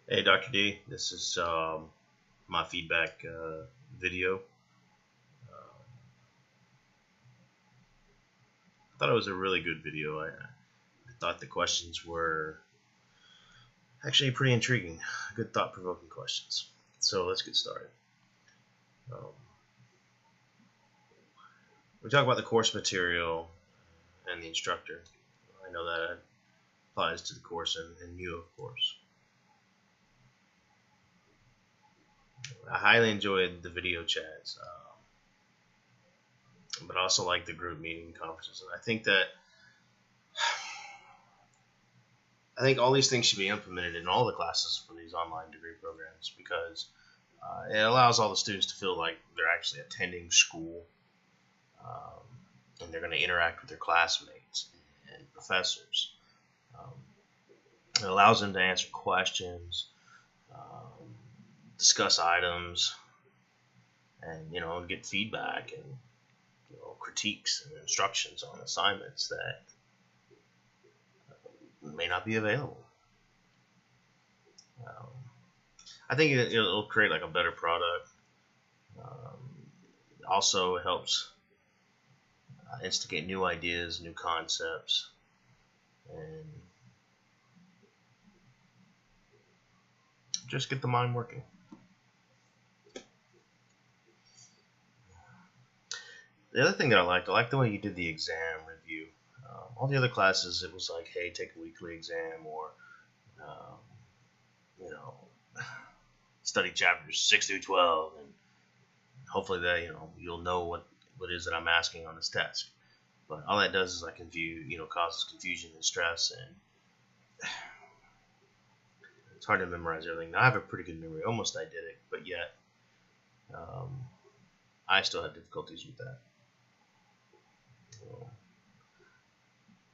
Hey, Dr. D, this is my feedback video. I thought it was a really good video. I thought the questions were actually pretty intriguing, good thought-provoking questions. So let's get started. Um, we talk about the course material and the instructor. I know that applies to the course and you, of course. I highly enjoyed the video chats, but I also like the group meeting conferences. And I think all these things should be implemented in all the classes for these online degree programs because it allows all the students to feel like they're actually attending school, um, and they're going to interact with their classmates and professors. Um, it allows them to answer questions, discuss items, and get feedback and critiques and instructions on assignments that may not be available. I think it'll create like a better product. Also, it helps instigate new ideas, new concepts, and just get the mind working. The other thing that I liked the way you did the exam review. All the other classes, it was like, hey, take a weekly exam, or um, you know, study chapters 6 through 12, and hopefully that you'll know what it is that I'm asking on this test. But all that does is like causes confusion and stress, and it's hard to memorize everything. Now I have a pretty good memory, almost eidetic, but yet I still have difficulties with that.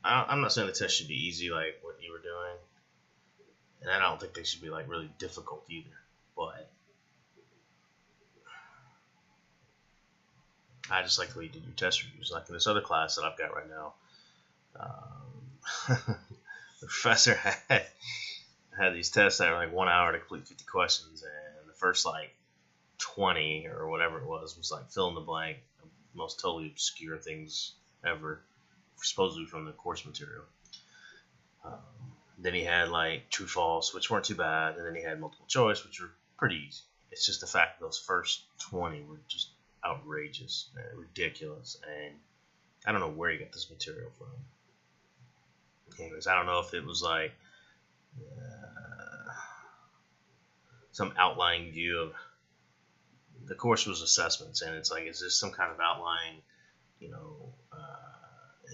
I'm not saying the test should be easy like what you were doing, and I don't think they should be like really difficult either. But I just like the way you did your test reviews. Like in this other class that I've got right now, the professor had these tests that were like 1 hour to complete 50 questions, and the first like 20 or whatever it was like fill in the blank, the most totally obscure things ever, supposedly from the course material. Then he had like true false, which weren't too bad, and then he had multiple choice, which were pretty easy. It's just the fact that those first 20 were just outrageous and ridiculous, and I don't know where he got this material from. Anyways, I don't know if it was like some outlying view of the course was assessments, and it's like, is this some kind of outlying,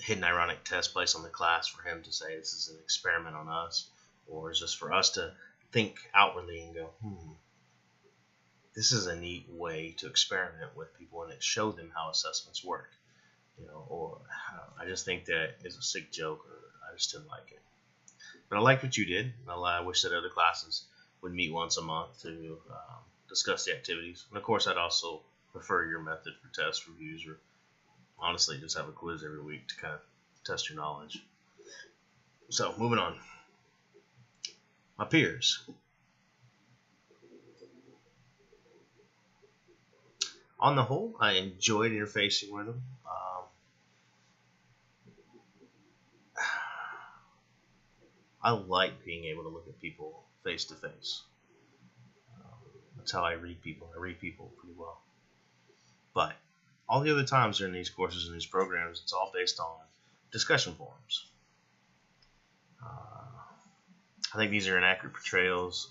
hidden ironic test placed on the class for him to say this is an experiment on us, or is this for us to think outwardly and go, this is a neat way to experiment with people and show them how assessments work, or I just think that is a sick joke, or I just didn't like it. But I liked what you did. I wish that other classes would meet once a month to discuss the activities. And of course, I'd also prefer your method for test reviews, or honestly just have a quiz every week to kind of test your knowledge. So moving on. My peers. On the whole, I enjoyed interfacing with them. I like being able to look at people face to face. That's how I read people. I read people pretty well. But all the other times during these courses and these programs, it's all based on discussion forums. I think these are inaccurate portrayals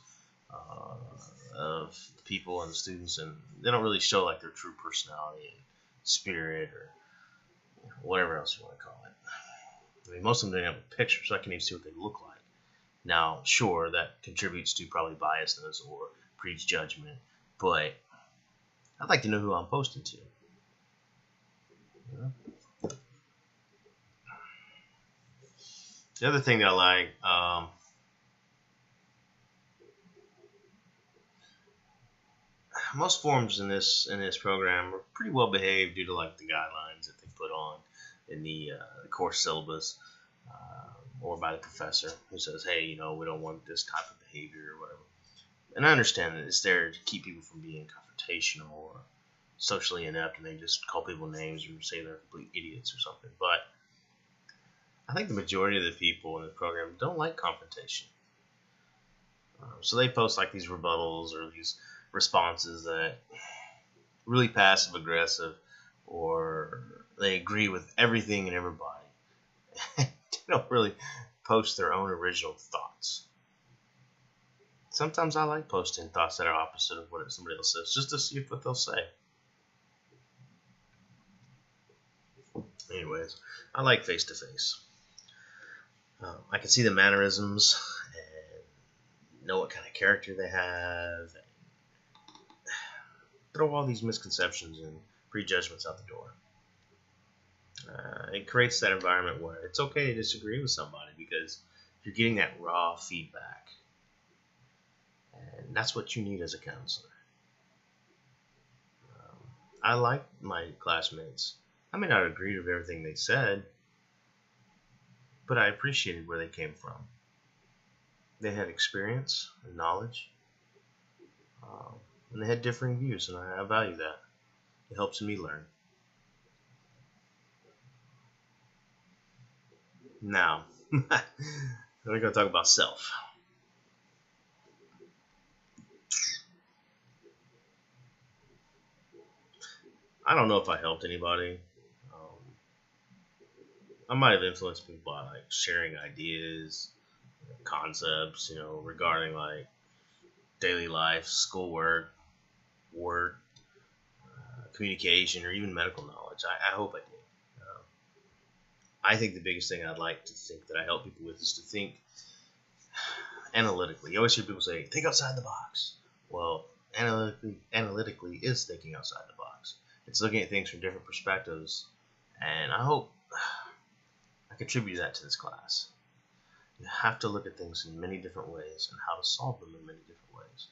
of the people and the students, and they don't really show like their true personality and spirit, or whatever else you want to call it. I mean, most of them don't have a picture, so I can even see what they look like. Now, sure, that contributes to probably biasness or prejudgment, but I'd like to know who I'm posting to. The other thing that I like, most forums in this program are pretty well behaved due to like the guidelines that they put on in the course syllabus, or by the professor who says, hey, we don't want this type of behavior or whatever. And I understand that it's there to keep people from being confrontational or socially inept, and they just call people names or say they're complete idiots or something. But I think the majority of the people in the program don't like confrontation. So they post like these rebuttals or these responses that really passive aggressive, or they agree with everything and everybody. They don't really post their own original thoughts. Sometimes I like posting thoughts that are opposite of what somebody else says, just to see what they'll say. Anyways, I like face-to-face. I can see the mannerisms and know what kind of character they have. Throw all these misconceptions and prejudgments out the door. It creates that environment where it's okay to disagree with somebody because you're getting that raw feedback. And that's what you need as a counselor. I like my classmates. I may not agree with everything they said, but I appreciated where they came from. They had experience and knowledge, and they had differing views, and I value that. It helps me learn. Now, we're going to talk about self. I don't know if I helped anybody. I might have influenced people by like sharing ideas, concepts, regarding like daily life, schoolwork, work, communication, or even medical knowledge. I hope I did. I think the biggest thing I'd like to think that I help people with is to think analytically. You always hear people say, think outside the box. Well, analytically is thinking outside the box. It's looking at things from different perspectives, and I hope I contribute that to this class. You have to look at things in many different ways and how to solve them in many different ways.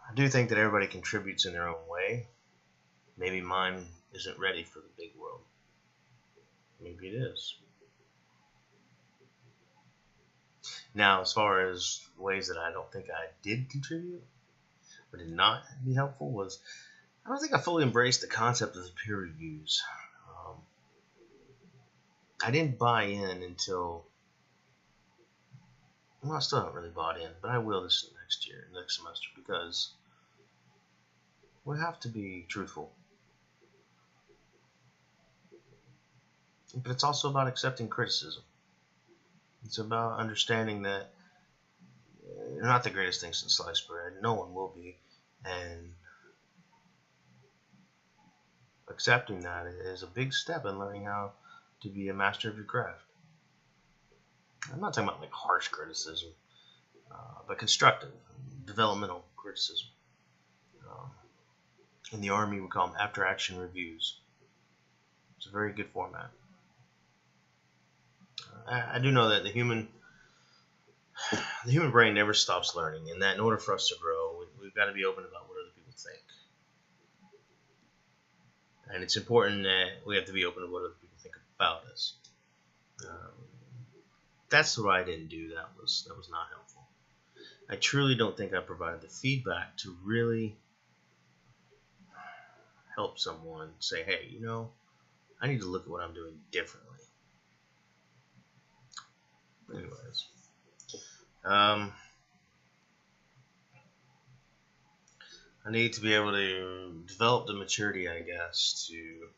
I do think that everybody contributes in their own way. Maybe mine isn't ready for the big world. Maybe it is. Now, as far as ways that I don't think I did contribute or did not be helpful was, I don't think I fully embraced the concept of the peer reviews. I didn't buy in until, well, I still haven't really bought in, but I will this next semester, because we have to be truthful. But it's also about accepting criticism. It's about understanding that you're not the greatest thing since sliced bread. No one will be. And accepting that is a big step in learning how to be a master of your craft. I'm not talking about like harsh criticism, but constructive, developmental criticism. In the Army, we call them after-action reviews. It's a very good format. I do know that the human brain never stops learning, and that in order for us to grow, we've got to be open about what other people think. And it's important that we have to be open to what other people think about us. That's what I didn't do. That was not helpful. I truly don't think I provided the feedback to really help someone say, hey, I need to look at what I'm doing differently. Anyways, I need to be able to develop the maturity, I guess, to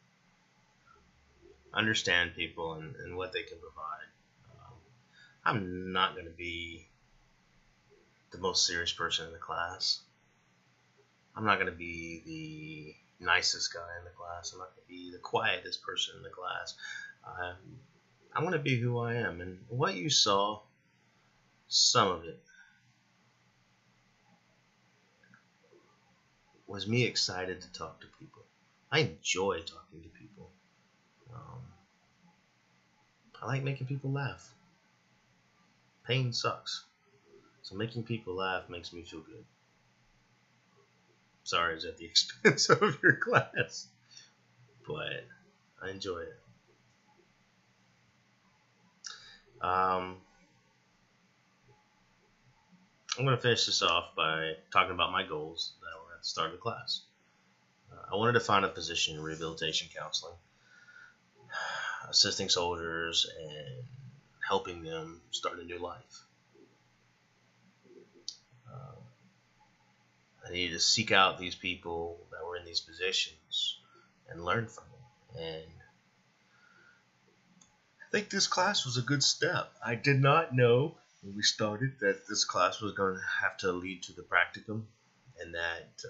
understand people and what they can provide. I'm not going to be the most serious person in the class. I'm not going to be the nicest guy in the class. I'm not going to be the quietest person in the class. I'm going to be who I am. And what you saw, some of it, was me excited to talk to people. I enjoy talking to people. I like making people laugh. Pain sucks. So making people laugh makes me feel good. Sorry, it's at the expense of your class, but I enjoy it. I'm going to finish this off by talking about my goals that were at the start of the class. I wanted to find a position in rehabilitation counseling, assisting soldiers and helping them start a new life. I needed to seek out these people that were in these positions and learn from them. And I think this class was a good step. I did not know when we started that this class was going to have to lead to the practicum, and that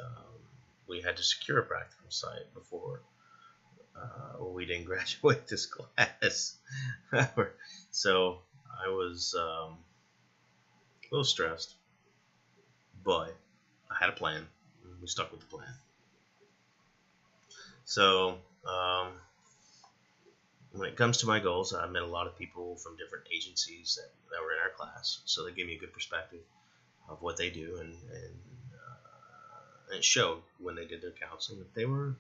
we had to secure a practicum site before we didn't graduate this class. So I was a little stressed, but I had a plan. We stuck with the plan. So when it comes to my goals, I met a lot of people from different agencies that were in our class, so they gave me a good perspective of what they do, and it showed when they did their counseling that they were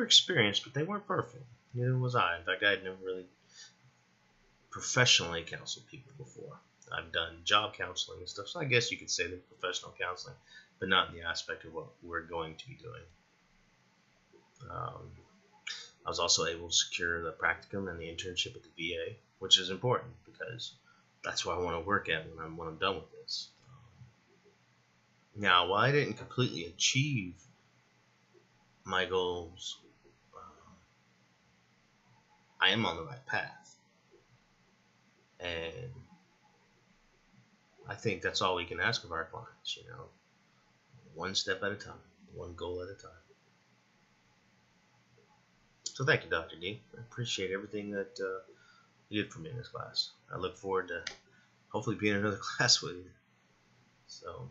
experienced, but they weren't perfect. Neither was I. In fact, I had never really professionally counseled people before. I've done job counseling and stuff, so I guess you could say they're professional counseling, but not in the aspect of what we're going to be doing. I was also able to secure the practicum and the internship at the VA, which is important because that's where I want to work at when I'm done with this. Now, while I didn't completely achieve my goals, I am on the right path. And I think that's all we can ask of our clients, one step at a time, one goal at a time. So thank you, Dr. D. I appreciate everything that you did for me in this class. I look forward to hopefully being in another class with you. So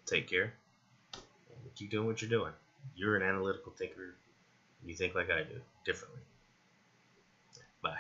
take care and keep doing what you're doing. You're an analytical thinker. You think like I do, differently. Bye.